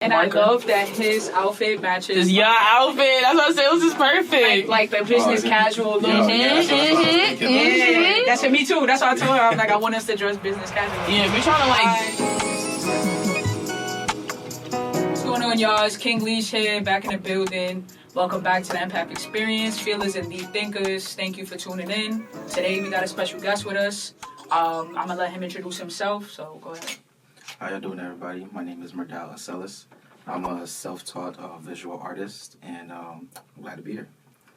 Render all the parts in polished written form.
And I love that his outfit matches your outfit. That's what I'm saying. This is perfect. Like the business casual look. That's for me too. That's why I told her. I'm like, I want us to dress business casual. Yeah, we're trying to What's going on, y'all? It's King Leash here, back in the building. Welcome back to the Empath Experience. Feelers and deep thinkers. Thank you for tuning in. Today we got a special guest with us. I'm gonna let him introduce himself. So go ahead. How y'all doing, everybody? My name is Myrdal. I'm a self-taught visual artist, and I'm glad to be here.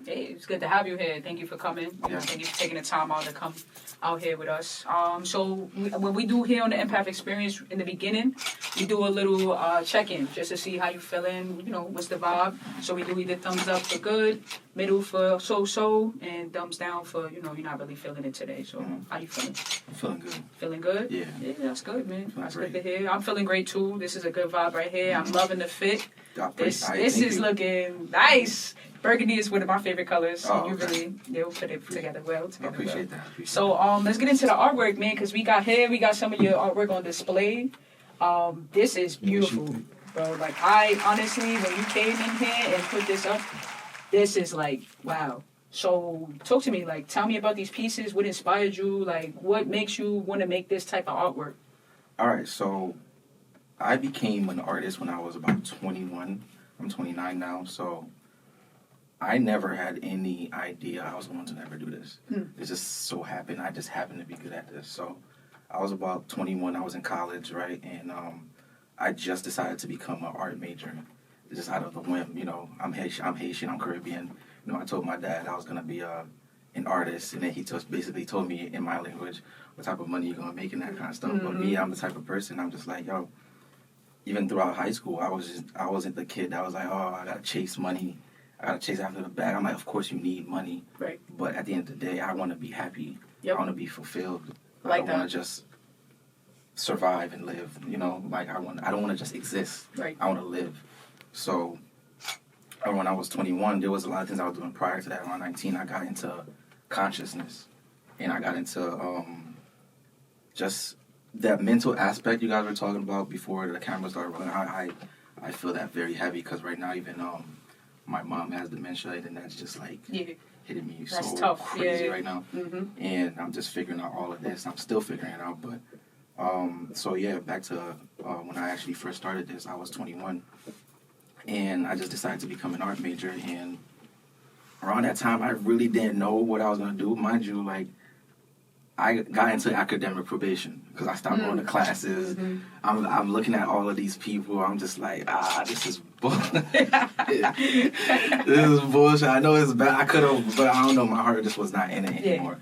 Hey, it's good to have you here. Thank you for coming. Yeah. Thank you for taking the time out to come out here with us. What we do here on the Empath Experience in the beginning, we do a little check-in just to see how you feeling, what's the vibe. So we do either thumbs up for good, middle for so-so, and thumbs down for, you're not really feeling it today. So how you feeling? I'm feeling good. Feeling good? Yeah. Yeah, that's good, man. Feeling That's great. good to hear. I'm feeling great, too. This is a good vibe right here. I'm loving the fit. This is looking nice. Burgundy is one of my favorite colors. So you really, you'll put it together well. I appreciate that. So let's get into the artwork, man, because we got some of your artwork on display. This is beautiful, bro. Like, I honestly, when you came in here and put this up, this is like, wow. So talk to me, like, tell me about these pieces. What inspired you? Like, what makes you want to make this type of artwork? All right, so I became an artist when I was about 21. I'm 29 now, so I never had any idea I was going to never do this. It just so happened. I just happened to be good at this. So I was about 21. I was in college, right? And I just decided to become an art major, just out of the whim. I'm Haitian, I'm Caribbean. I told my dad I was going to be an artist, and then he basically told me in my language what type of money you're going to make and that kind of stuff. Mm-hmm. But me, I'm the type of person, I'm just like, yo, even throughout high school, I wasn't the kid that was like, oh, I got to chase money. I got to chase after the bag. I'm like, of course you need money. Right. But at the end of the day, I want to be happy. Yep. I want to be fulfilled. I don't want to just survive and live. I don't want to just exist. Right. I want to live. So when I was 21, there was a lot of things I was doing prior to that. Around 19, I got into consciousness. And I got into just that mental aspect you guys were talking about before the camera started rolling. I feel that very heavy because right now even my mom has dementia, and that's just like hitting me so tough. Crazy right now. Mm-hmm. And I'm just figuring out all of this. I'm still figuring it out. But back to when I actually first started this, I was 21. And I just decided to become an art major. And around that time, I really didn't know what I was going to do. Mind you, like, I got into academic probation because I stopped going to classes. Mm-hmm. I'm looking at all of these people. I'm just like, this is bullshit. This is bullshit. I know it's bad. I could have, but I don't know. My heart just was not in it anymore.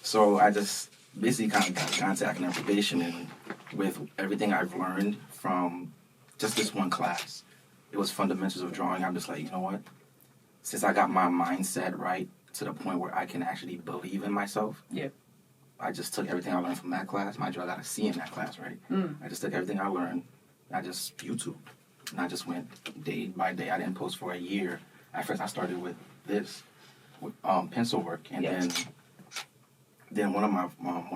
So I just basically kind of got into academic probation, and with everything I've learned from just this one class, it was fundamentals of drawing. I'm just like, you know what? Since I got my mindset right to the point where I can actually believe in myself. Yeah. I just took everything I learned from that class. Mind you, I got a C in that class, right? I just took everything I learned. I just YouTube. And I just went day by day. I didn't post for a year. At first, I started with this, with pencil work. And then one of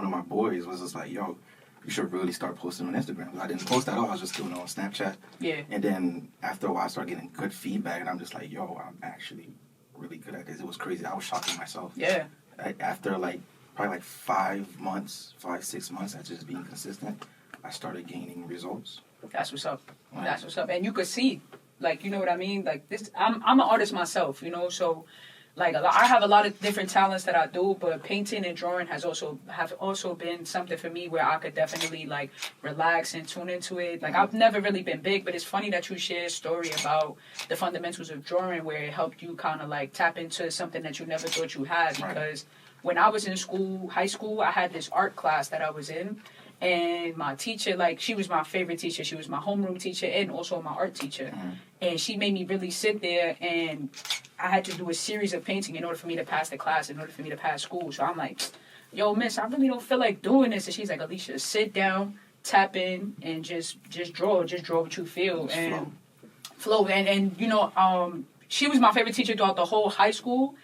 my boys was just like, yo, you should really start posting on Instagram. I didn't post at all. I was just doing it on Snapchat. Yeah. And then after a while, I started getting good feedback. And I'm just like, yo, I'm actually really good at this. It was crazy. I was shocking myself. Yeah. After probably 5 months, 6 months of just being consistent, I started gaining results. That's what's up. That's what's up. And you could see, you know what I mean? Like this, I'm an artist myself, so I have a lot of different talents that I do, but painting and drawing have also been something for me where I could definitely relax and tune into it. I've never really been big, but it's funny that you share a story about the fundamentals of drawing where it helped you kind of tap into something that you never thought you had. Because when I was in high school, I had this art class that I was in. And my teacher, she was my favorite teacher. She was my homeroom teacher and also my art teacher. Mm-hmm. And she made me really sit there, and I had to do a series of painting in order for me to pass the class, in order for me to pass school. So I'm like, yo, miss, I really don't feel like doing this. And she's like, Alisha, sit down, tap in, and just draw. Just draw what you feel. Just and flow. And she was my favorite teacher throughout the whole high school.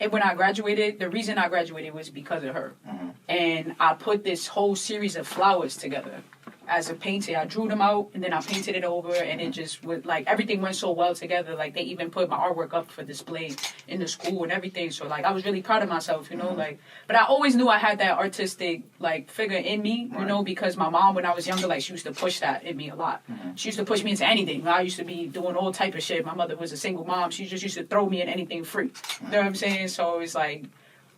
And when I graduated, the reason I graduated was because of her. Mm-hmm. And I put this whole series of flowers together as a painter. I drew them out and then I painted it over, and it just would like everything went so well together. Like they even put my artwork up for display in the school and everything. So like I was really proud of myself, you know, like. But I always knew I had that artistic like figure in me, you know, because my mom when I was younger, like she used to push that in me a lot. She used to push me into anything. I used to be doing all type of shit. My mother was a single mom. She just used to throw me in anything free. You know what I'm saying? So it's like.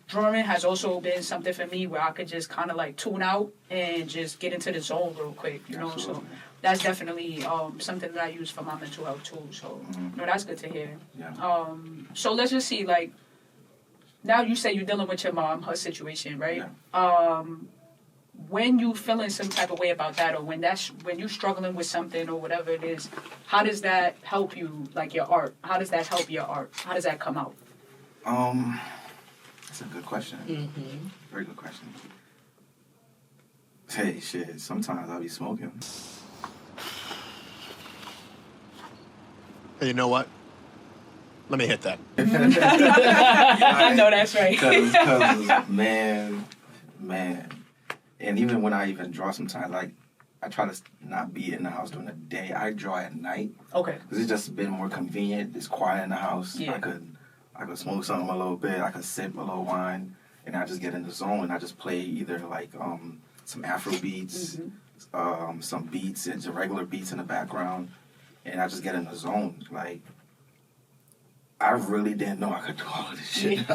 Drawing has also been something for me where I could just kind of like tune out and just get into the zone real quick, you know. Absolutely. So that's definitely something that I use for my mental health too. So no, that's good to hear. Yeah. So let's just see, like now you say you're dealing with your mom, her situation, right? Yeah. When you feeling some type of way about that, or when you struggling with something or whatever it is, how does that help you, like your art? How does that help your art? How does that come out? That's a good question. Very good question. Hey, shit, sometimes I'll be smoking. Hey, you know what? Let me hit that. I know that's right. Because man. And even when I even draw sometimes, like, I try to not be in the house during the day. I draw at night. Okay. Because it's just been more convenient. It's quiet in the house. Yeah. I could smoke something a little bit. I could sip a little wine, and I just get in the zone. And I just play either like some Afro beats, some beats, and some regular beats in the background, and I just get in the zone. Like I really didn't know I could do all of this shit.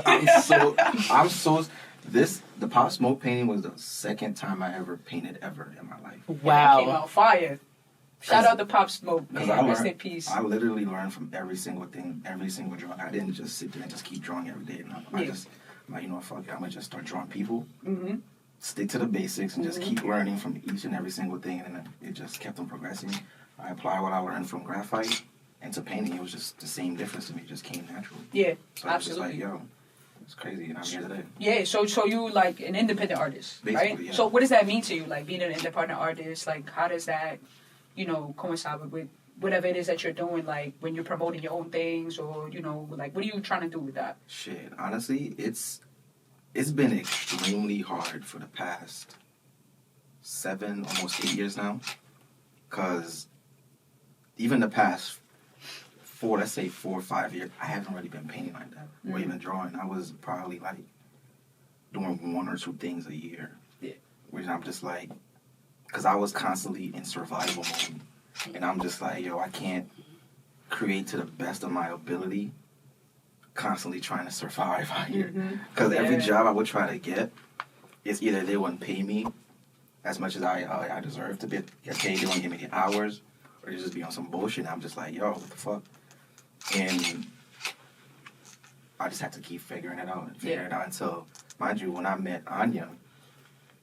The Pop Smoke painting was the second time I ever painted ever in my life. Wow. It came out fire. Shout out to Pop Smoke, man. Rest in peace. I literally learned from every single thing, every single drawing. I didn't just sit there and just keep drawing every day. I'm like, you know what, fuck it. I'm going to just start drawing people, stick to the basics, and just keep learning from each and every single thing. And then it just kept on progressing. I applied what I learned from graphite into painting. It was just the same difference to me. It just came natural. Yeah, so absolutely. I was just like, yo, it's crazy, and I'm here today. Yeah, so you like an independent artist, basically, right? Yeah. So what does that mean to you, like being an independent artist? Like how does that, you know, coincide with whatever it is that you're doing, like when you're promoting your own things, or you know, like what are you trying to do with that? Shit, honestly, it's been extremely hard for the past 7, almost 8 years now, because even the past 4 or 5 years, I haven't really been painting like that, or even drawing. I was probably like doing 1 or 2 things a year. Yeah. Which I'm just like, because I was constantly in survival mode. And I'm just like, yo, I can't create to the best of my ability, constantly trying to survive out here. Because every job I would try to get, it's either they wouldn't pay me as much as I deserve to get paid, they wouldn't give me the hours, or they just be on some bullshit. And I'm just like, yo, what the fuck? And I just had to keep figuring it out until, mind you, when I met Anya,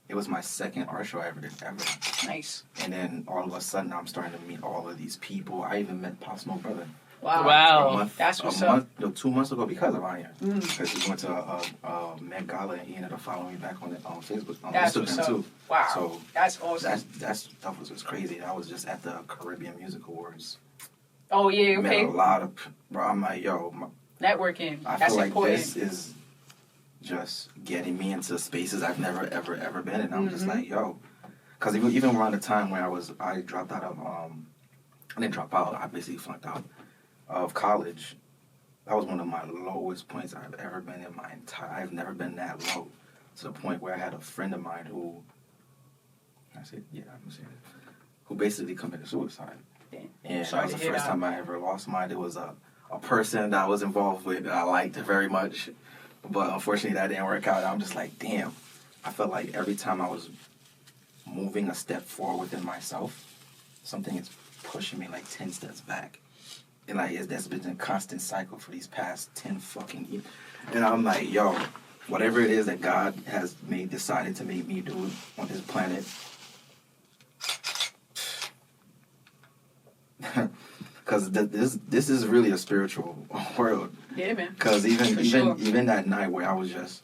it was my second art show I ever did ever. Nice. And then all of a sudden I'm starting to meet all of these people. I even met Pop Smoke brother. Wow. That's what's up. 2 months ago because of Anya. Because we went to a Met Gala and he ended up following me back on Facebook, on Instagram too. Wow. So that's awesome. That was just crazy. I was just at the Caribbean Music Awards. Oh yeah, okay. Met a lot of, bro. I'm like, yo, networking. I that's feel like important. this is just getting me into spaces I've never ever been in. I'm just like, yo, because even around the time when I dropped out of I didn't drop out. I basically flunked out of college. That was one of my lowest points I've ever been in my entire. I've never been that low, to the point where I had a friend of mine who, who basically committed suicide. And that was the first time I ever lost mine. It was a person that I was involved with that I liked very much. But unfortunately, that didn't work out. I'm just like, damn. I felt like every time I was moving a step forward within myself, something is pushing me like 10 steps back. And like, that's been a constant cycle for these past 10 fucking years. And I'm like, yo, whatever it is that God has decided to make me do on this planet, because this is really a spiritual world. Yeah, man. Because even that night where I was just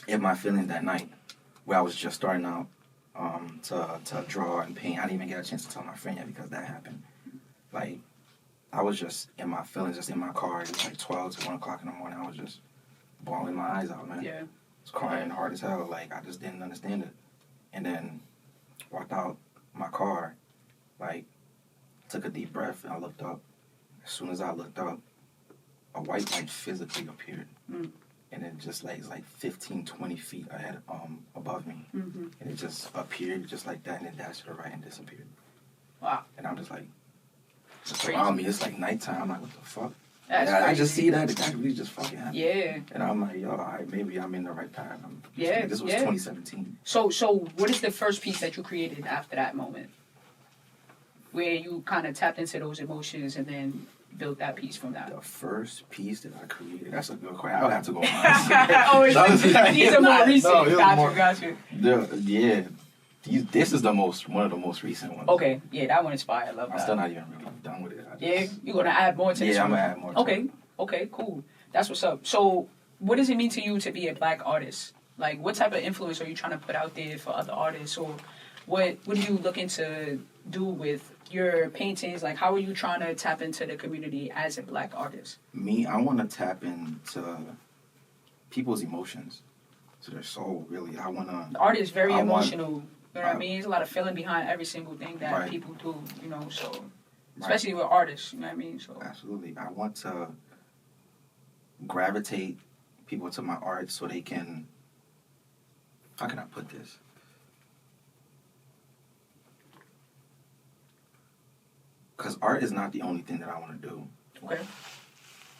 in my feelings that night, where I was just starting out to draw and paint, I didn't even get a chance to tell my friend yet because that happened. Like, I was just in my feelings, just in my car. It was like 12 to 1 o'clock in the morning. I was just bawling my eyes out, man. Yeah. I was crying hard as hell. Like, I just didn't understand it. And then walked out my car, like, took a deep breath, and I looked up. As soon as I looked up, a white light physically appeared. And it just, like, it's like 15, 20 feet ahead, above me. And it just appeared just like that, and then dashed to the right and disappeared. Wow. And I'm just like, It's crazy. around me, it's like nighttime. I'm like, what the fuck? That's I crazy. just see that. It actually just fucking happened. Yeah. And I'm like, yo, all right, maybe I'm in the right path. Yeah, This was yeah. 2017. So what is the first piece that you created after that moment? Where you kind of tapped into those emotions and then built that piece from that? The first piece that I created, that's a good question. I would have to go on. These are more recent. No, it was more- Got you. Yeah. This is one of the most recent ones. Okay, yeah, that one inspired. I love I'm that. still not even really done with it. Yeah, you're gonna add more to this Yeah, one? I'm gonna add more to Okay, it. okay, cool. That's what's up. So, what does it mean to you to be a black artist? Like, what type of influence are you trying to put out there for other artists, or what are you looking to do with your paintings? Like, how are you trying to tap into the community as a black artist? Me, I want to tap into people's emotions, to their soul. Really, I want to. The art is very I want- emotional. You know what I mean? There's a lot of feeling behind every single thing that Right. people do. You know, so Right. especially with artists. You know what I mean? So Absolutely, I want to gravitate people to my art so they can. How can I put this? Because art is not the only thing that I want to do. okay,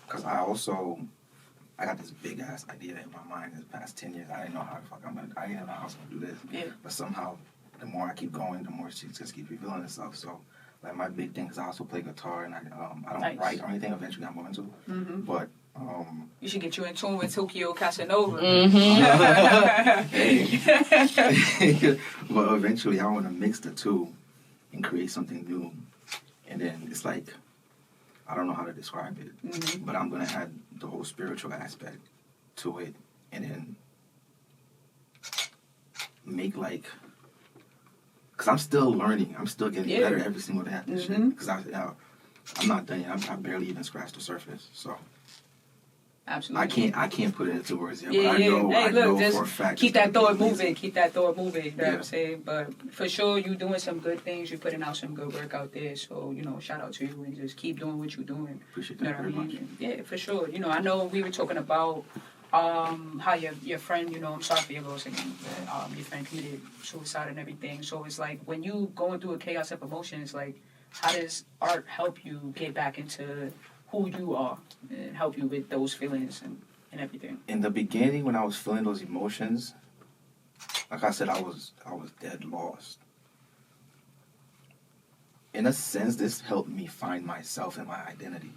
Because I got this big ass idea in my mind in the past 10 years. I didn't know how the fuck I didn't know how I was gonna do this. yeah, But somehow, the more I keep going, the more she just keeps revealing itself. So, like, my big thing is I also play guitar, and I don't Nice. write or anything. Eventually, I'm going to. But you should get you in tune with Tokyo Casanova. but eventually, I want to mix the two and create something new. And then it's like, I don't know how to describe it, but I'm gonna add the whole spiritual aspect to it, and then make like, cause I'm still learning. I'm still getting better every single day at this shit. Cause I'm not done yet. I barely even scratched the surface. So Absolutely. I can't put it into words yet. Yeah, but yeah. I know, Hey, I know look, just for a fact. keep it's that gonna thought be moving. amazing. Keep that thought moving. You know what Yeah. I'm saying? But for sure, you're doing some good things. You're putting out some good work out there. So, you know, shout out to you and just keep doing what you're doing. Appreciate You know that what I very mean? much. Yeah, for sure. You know, I know we were talking about how your friend, you know, I'm sorry for your loss again, but your friend committed suicide and everything. So it's like when you going through a chaos of emotions, like how does art help you get back into who you are and help you with those feelings and everything? In the beginning, when I was feeling those emotions, like I said, I was dead lost. In a sense, this helped me find myself and my identity.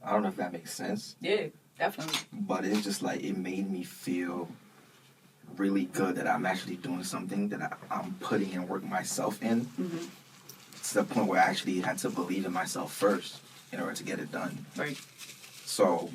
I don't know if that makes sense, Yeah, definitely. but it's just like it made me feel really good that I'm actually doing something that I'm putting in work myself in, to the point where I actually had to believe in myself first in order to get it done. Right. So,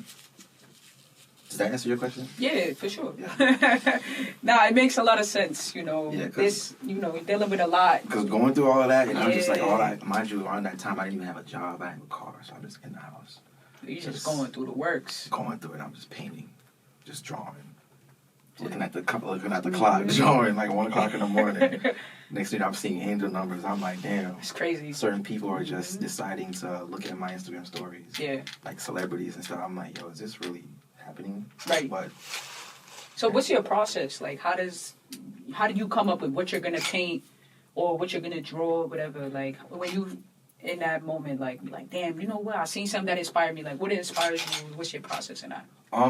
does that answer your question? Yeah, for sure. Yeah. Nah, it makes a lot of sense, you know. Yeah, 'cause- this, you know, we're dealing with a lot. Because going through all of that, and I'm just like, Yeah. mind you, around that time, I didn't even have a job. I didn't have a car, so I'm just in the house. You're just going through the works. Going through it, I'm just painting, just drawing. Looking at the clock, drawing like 1 o'clock in the morning. Next thing I'm seeing angel numbers. I'm like, damn. It's crazy. Certain people are just deciding to look at my Instagram stories. Yeah. Like celebrities and stuff. I'm like, yo, is this really happening? Right. But So what's your process? Like, how do you come up with what you're gonna paint or what you're gonna draw, or whatever? Like, when you in that moment, like, damn, you know what? I seen something that inspired me. Like, what inspires you? What's your process in that?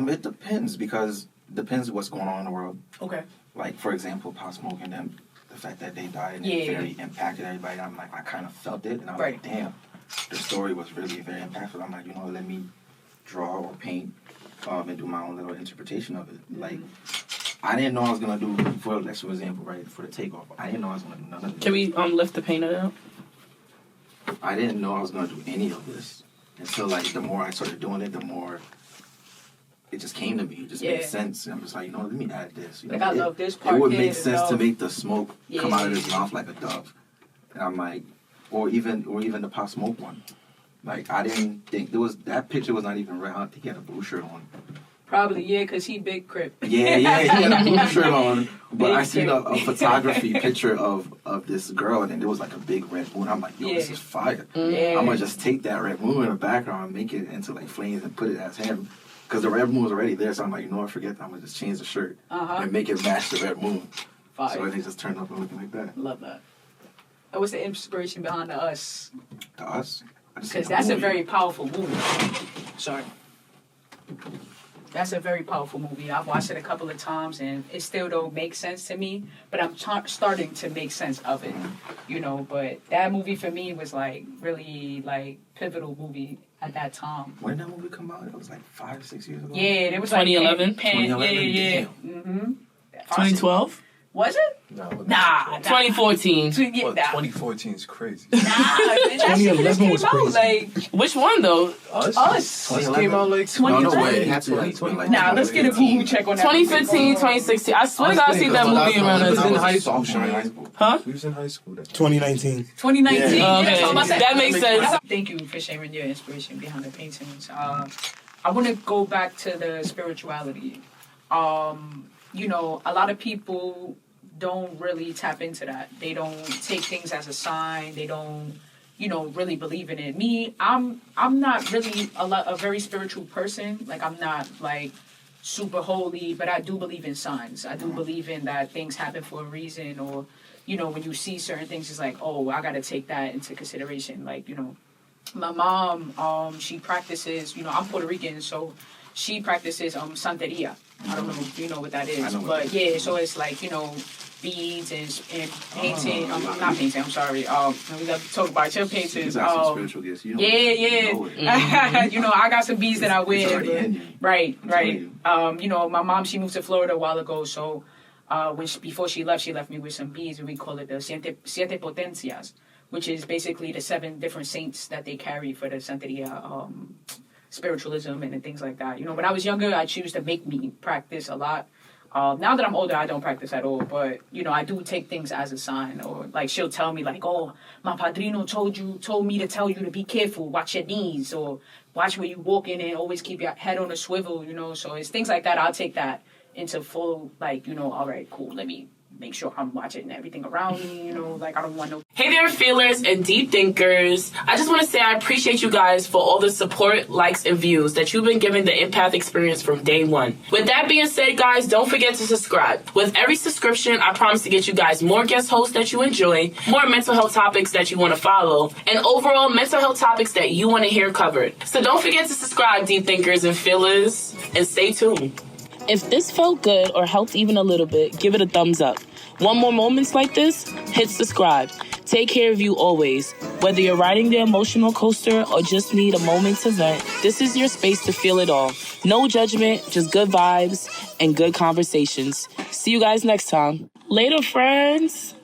it depends because depends what's going on in the world. Okay. Like, for example, Pop Smoke and them, the fact that they died and Yeah. it very impacted everybody. I'm like, I kind of felt it, and I'm Right. like, damn, the story was really very impactful. I'm like, you know, let me draw or paint and do my own little interpretation of it. Like, I didn't know I was gonna do, for example, right, for the takeoff. I didn't know I was gonna do none of this. Can we lift the painter out? I didn't know I was gonna do any of this until like the more I started doing it, the more it just came to me. It just made Yeah. sense. And I'm just like, you know, let me add this. You Like, know, I love this part It would here, make sense to love- make the smoke come out of Yeah. his mouth like a dove. And I'm like, or even the Pop Smoke one. Like, I didn't think that picture was not even real. I think he had a blue shirt on. Probably, yeah, because he big crip. Yeah, he had a blue shirt on. But Big I seen a crip. photography picture of of this girl, and then there was like a big red moon. I'm like, yo, this Yeah. is fire. Yeah. I'm gonna just take that red moon in the background and make it into like flames and put it as him. Because the red moon was already there, so I'm like, you know what, forget that. I'm gonna just change the shirt and make it match the red moon. Fire. So everything just turned up and looking like that. Love that. What was the inspiration behind the Us? To us, I just Because seen the that's a movie. very powerful movie. Sorry. That's a very powerful movie. I've watched it a couple of times, and it still don't make sense to me. But I'm starting to make sense of it, you know. But that movie for me was like really like pivotal movie at that time. When did that movie come out? It was like 5, 6 years ago. Yeah, it was like 2011? 2011? Yeah. Damn. Mm-hmm. 2012? Was it? No, Nah. 2014. Yeah, Well, nah. 2014 is crazy. Nah, that shit just 2011 came was out crazy. like Which one, though? Us? Us. Us came out like No, no 2011. way. It had to have been like Nah, let's get a Google check on that. 2015, 2016. I swear to God, I see that movie around We was us. in was high a school. sophomore in high school. Huh? We was in high school then. 2019. 2019. Yeah. Yeah, Okay, so I'm about to say- that makes sense. Thank you for sharing your inspiration behind the paintings. I want to go back to the spirituality. You know, a lot of people don't really tap into that. They don't take things as a sign. They don't, you know, really believe in it. Me, I'm not really a very spiritual person. Like, I'm not like super holy, but I do believe in signs. I do believe in that things happen for a reason, or you know, when you see certain things, it's like, oh, I got to take that into consideration. Like, you know, my mom, she practices, you know, I'm Puerto Rican, so she practices Santeria. I don't know if you know what that is, I know what but that is. yeah, so it's like, you know, beads and painting. I'm not painting, I'm sorry. We got to talk about your You paintings. got some spiritual gifts. You don't Yeah. know it. You know, I got some beads that I It's wear. already in you. Right. telling You know, my mom, she moved to Florida a while ago, so before she left me with some beads, and we call it the siete potencias, which is basically the 7 different saints that they carry for the Santeria spiritualism and things like that. You know, when I was younger, I choose to make me practice a lot. Now that I'm older, I don't practice at all, but, you know, I do take things as a sign, or, like, she'll tell me, like, oh, my padrino told me to tell you to be careful, watch your knees, or watch where you walk in and always keep your head on a swivel, you know, so it's things like that. I'll take that into full, like, you know, all right, cool, let me make sure I'm watching everything around me, you know, like, I don't want no... Hey there, feelers and deep thinkers. I just want to say I appreciate you guys for all the support, likes, and views that you've been giving the Empath Experience from day one. With that being said, guys, don't forget to subscribe. With every subscription, I promise to get you guys more guest hosts that you enjoy, more mental health topics that you want to follow, and overall mental health topics that you want to hear covered. So don't forget to subscribe, deep thinkers and feelers, and stay tuned. If this felt good or helped even a little bit, give it a thumbs up. Want more moments like this? Hit subscribe. Take care of you always. Whether you're riding the emotional coaster or just need a moment to vent, this is your space to feel it all. No judgment, just good vibes and good conversations. See you guys next time. Later, friends.